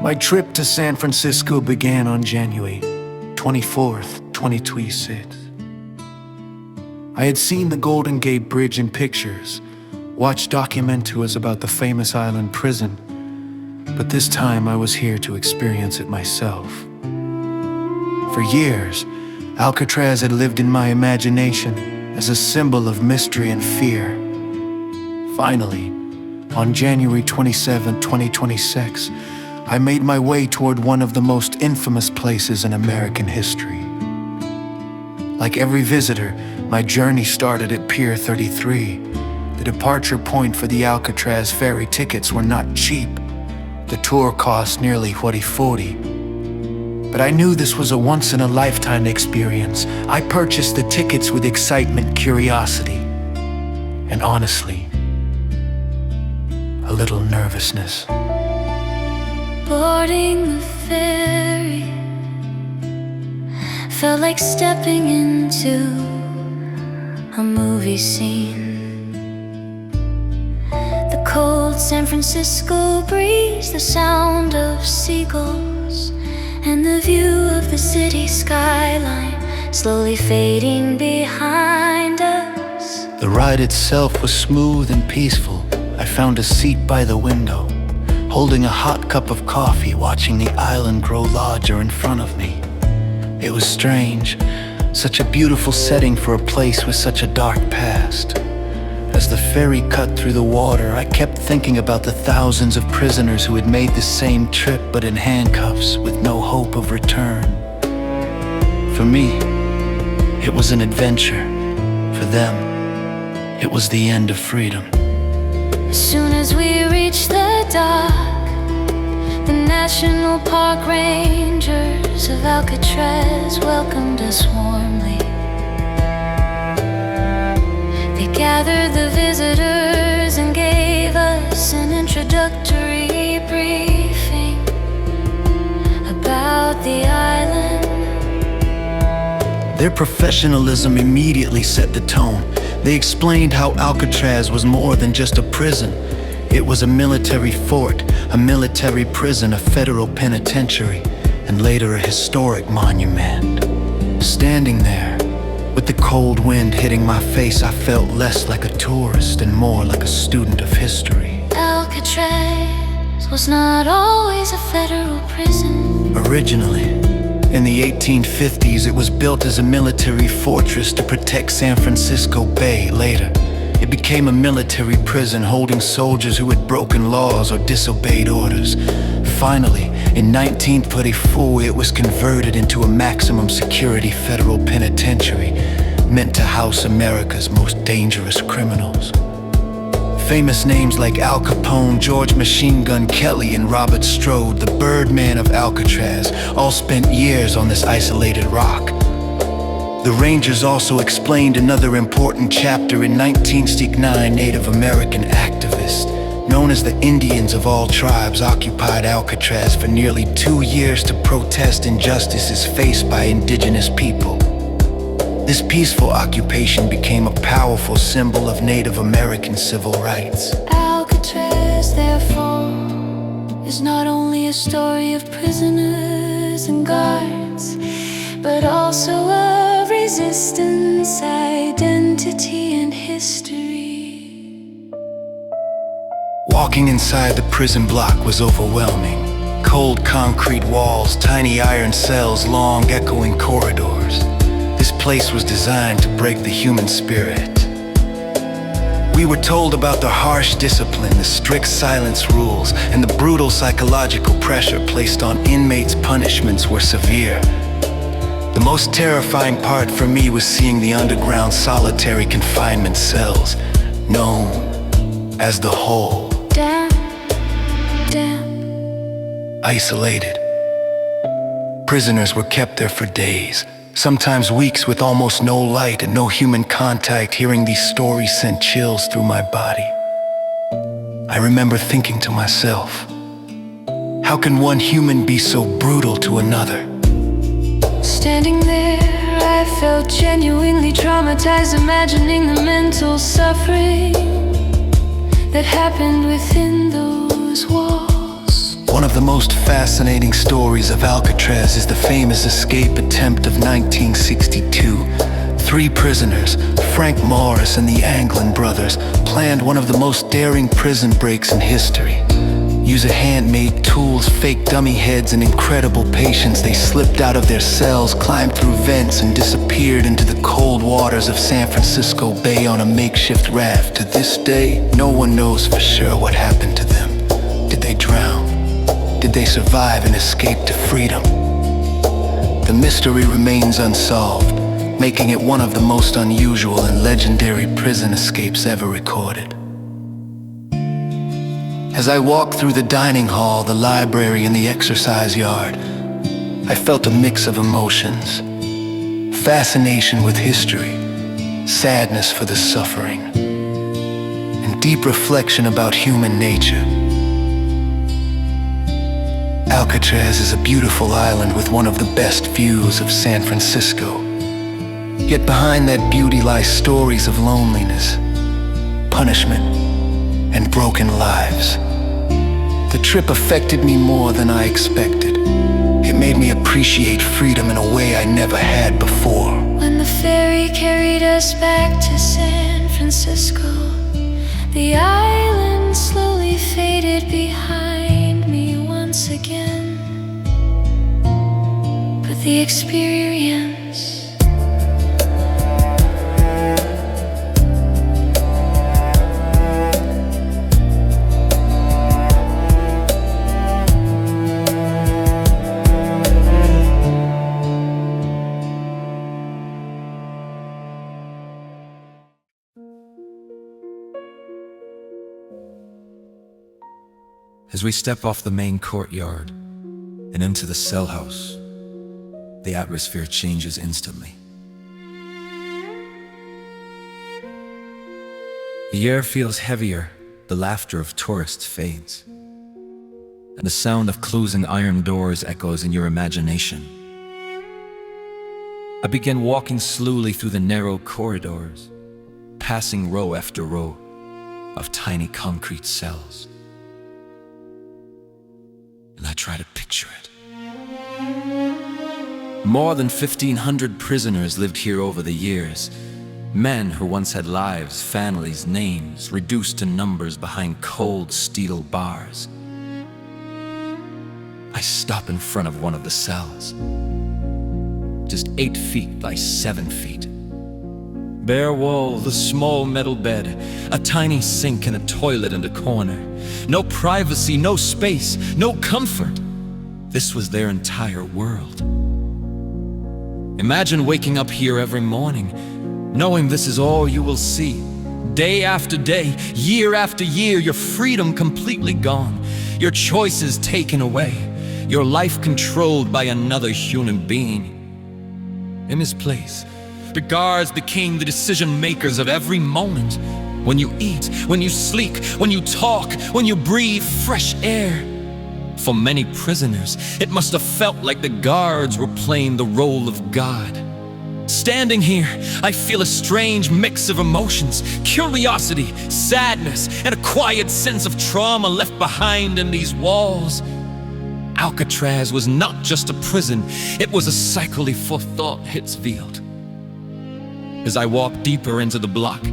My trip to San Francisco began on January 24th, 2026. I had seen the Golden Gate Bridge in pictures, watched documentaries about the famous island prison, but this time I was here to experience it myself. For years, Alcatraz had lived in my imagination as a symbol of mystery and fear. Finally, on January 27, 2026, I made my way toward one of the most infamous places in American history. Like every visitor, my journey started at Pier 33. The departure point for the Alcatraz ferry tickets were not cheap. The tour cost nearly $40. But I knew this was a once-in-a-lifetime experience. I purchased the tickets with excitement, curiosity, and honestly, a little nervousness. Boarding the ferry felt like stepping into a movie scene. The cold San Francisco breeze, the sound of seagulls, and the view of the city skyline slowly fading behind us. The ride itself was smooth and peaceful. I found a seat by the window, holding a hot cup of coffee, watching the island grow larger in front of me. It was strange, such a beautiful setting for a place with such a dark past. As the ferry cut through the water, I kept thinking about the thousands of prisoners who had made the same trip but in handcuffs with no hope of return. For me, it was an adventure. For them, it was the end of freedom. As soon as we reached the dock, the National Park Rangers of Alcatraz welcomed us warmly. They gathered the visitors and gave us an introductory briefing about the island. Their professionalism immediately set the tone. They explained how Alcatraz was more than just a prison. It was a military fort, a military prison, a federal penitentiary, and later a historic monument. Standing there, with the cold wind hitting my face, I felt less like a tourist and more like a student of history. Alcatraz was not always a federal prison. Originally, in the 1850s, it was built as a military fortress to protect San Francisco Bay. Later, it became a military prison holding soldiers who had broken laws or disobeyed orders. Finally, in 1934, it was converted into a maximum security federal penitentiary meant to house America's most dangerous criminals. Famous names like Al Capone, George Machine Gun Kelly, and Robert Strode, the Birdman of Alcatraz, all spent years on this isolated rock. The Rangers also explained another important chapter. In 1969, Native American activists, known as the Indians of all tribes, occupied Alcatraz for nearly 2 years to protest injustices faced by indigenous people. This peaceful occupation became a powerful symbol of Native American civil rights. Alcatraz, therefore, is not only a story of prisoners and guards, but also of resistance, identity, and history. Walking inside the prison block was overwhelming. Cold concrete walls, tiny iron cells, long echoing corridors. This place was designed to break the human spirit. We were told about the harsh discipline, the strict silence rules, and the brutal psychological pressure placed on inmates. Punishments were severe. The most terrifying part for me was seeing the underground solitary confinement cells, known as the Hole. Damp. Isolated. Prisoners were kept there for days, sometimes weeks, with almost no light and no human contact. Hearing these stories sent chills through my body. I remember thinking to myself, how can one human be so brutal to another? Standing there, I felt genuinely traumatized, imagining the mental suffering that happened within those walls. One of the most fascinating stories of Alcatraz is the famous escape attempt of 1962. Three prisoners, Frank Morris and the Anglin brothers, planned one of the most daring prison breaks in history. Using handmade tools, fake dummy heads, and incredible patience, they slipped out of their cells, climbed through vents, and disappeared into the cold waters of San Francisco Bay on a makeshift raft. To this day, no one knows for sure what happened to them. Did they drown? Did they survive and escape to freedom? The mystery remains unsolved, making it one of the most unusual and legendary prison escapes ever recorded. As I walked through the dining hall, the library, and the exercise yard, I felt a mix of emotions. Fascination with history, sadness for the suffering, and deep reflection about human nature. Alcatraz is a beautiful island with one of the best views of San Francisco. Yet behind that beauty lie stories of loneliness, punishment, and broken lives. The trip affected me more than I expected. It made me appreciate freedom in a way I never had before. When the ferry carried us back to San Francisco, the island slowly faded behind me once again. But the experience, As we step off the main courtyard and into the cell house, the atmosphere changes instantly. The air feels heavier, the laughter of tourists fades, and the sound of closing iron doors echoes in your imagination. I begin walking slowly through the narrow corridors, passing row after row of tiny concrete cells. And I try to picture it. More than 1,500 prisoners lived here over the years. Men who once had lives, families, names, reduced to numbers behind cold steel bars. I stop in front of one of the cells. Just 8 feet by 7 feet. Bare walls, a small metal bed, a tiny sink and a toilet in the corner. No privacy, no space, no comfort. This was their entire world. Imagine waking up here every morning, knowing this is all you will see. Day after day, year after year, your freedom completely gone, your choices taken away, your life controlled by another human being. In his place, the guards became the decision makers of every moment. When you eat, when you sleep, when you talk, when you breathe fresh air. For many prisoners, it must have felt like the guards were playing the role of God. Standing here, I feel a strange mix of emotions, curiosity, sadness, and a quiet sense of trauma left behind in these walls. Alcatraz was not just a prison, it was a cycle for thought hits veiled. As I walk deeper into the block,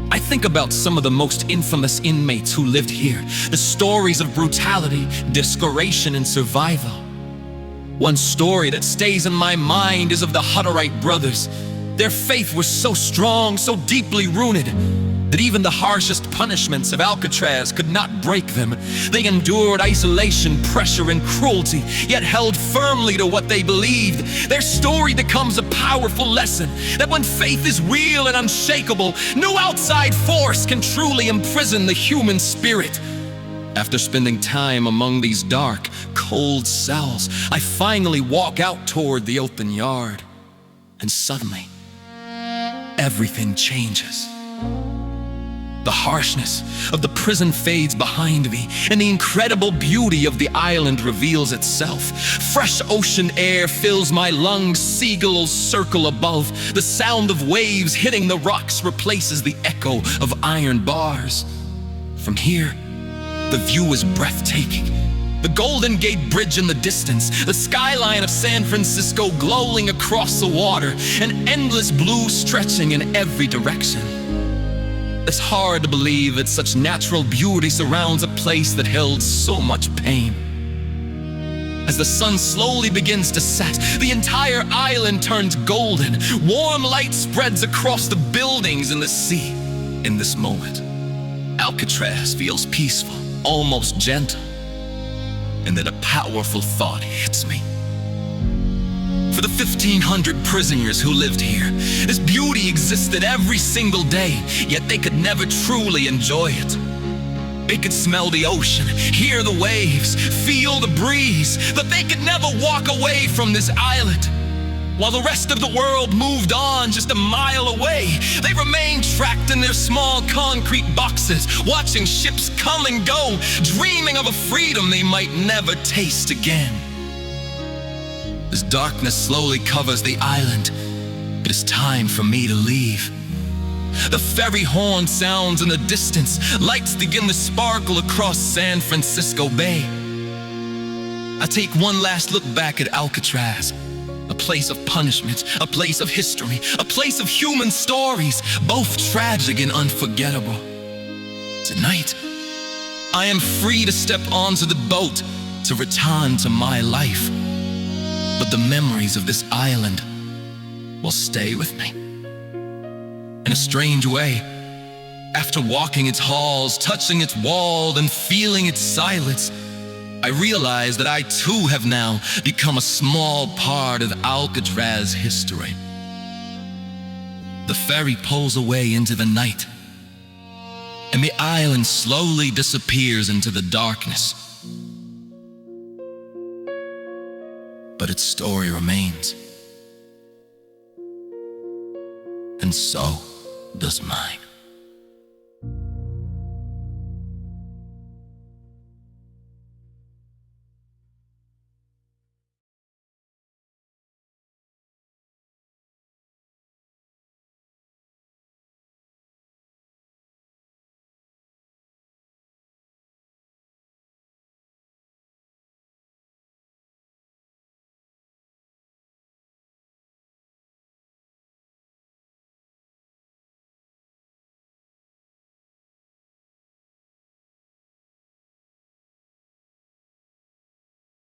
I think about some of the most infamous inmates who lived here, the stories of brutality, desperation, and survival. One story that stays in my mind is of the Hutterite brothers. Their faith was so strong, so deeply rooted, that even the harshest punishments of Alcatraz could not break them. They endured isolation, pressure, and cruelty, yet held firmly to what they believed. Their story becomes a powerful lesson that when faith is real and unshakable, no outside force can truly imprison the human spirit. After spending time among these dark, cold cells, I finally walk out toward the open yard, and suddenly, everything changes. The harshness of the prison fades behind me, and the incredible beauty of the island reveals itself. Fresh ocean air fills my lungs, seagulls circle above. The sound of waves hitting the rocks replaces the echo of iron bars. From here, the view is breathtaking. The Golden Gate Bridge in the distance, the skyline of San Francisco glowing across the water, an endless blue stretching in every direction. It's hard to believe that such natural beauty surrounds a place that held so much pain. As the sun slowly begins to set, the entire island turns golden. Warm light spreads across the buildings and the sea. In this moment, Alcatraz feels peaceful, almost gentle. And then a powerful thought hits me. For the 1,500 prisoners who lived here, this beauty existed every single day, yet they could never truly enjoy it. They could smell the ocean, hear the waves, feel the breeze, but they could never walk away from this island. While the rest of the world moved on just a mile away, they remained trapped in their small concrete boxes, watching ships come and go, dreaming of a freedom they might never taste again. As darkness slowly covers the island, it is time for me to leave. The ferry horn sounds in the distance, lights begin to sparkle across San Francisco Bay. I take one last look back at Alcatraz. A place of punishment, a place of history, a place of human stories, both tragic and unforgettable. Tonight, I am free to step onto the boat to return to my life. But the memories of this island will stay with me. In a strange way, after walking its halls, touching its walls, and feeling its silence, I realize that I too have now become a small part of Alcatraz history. The ferry pulls away into the night, and the island slowly disappears into the darkness. But its story remains, and so does mine.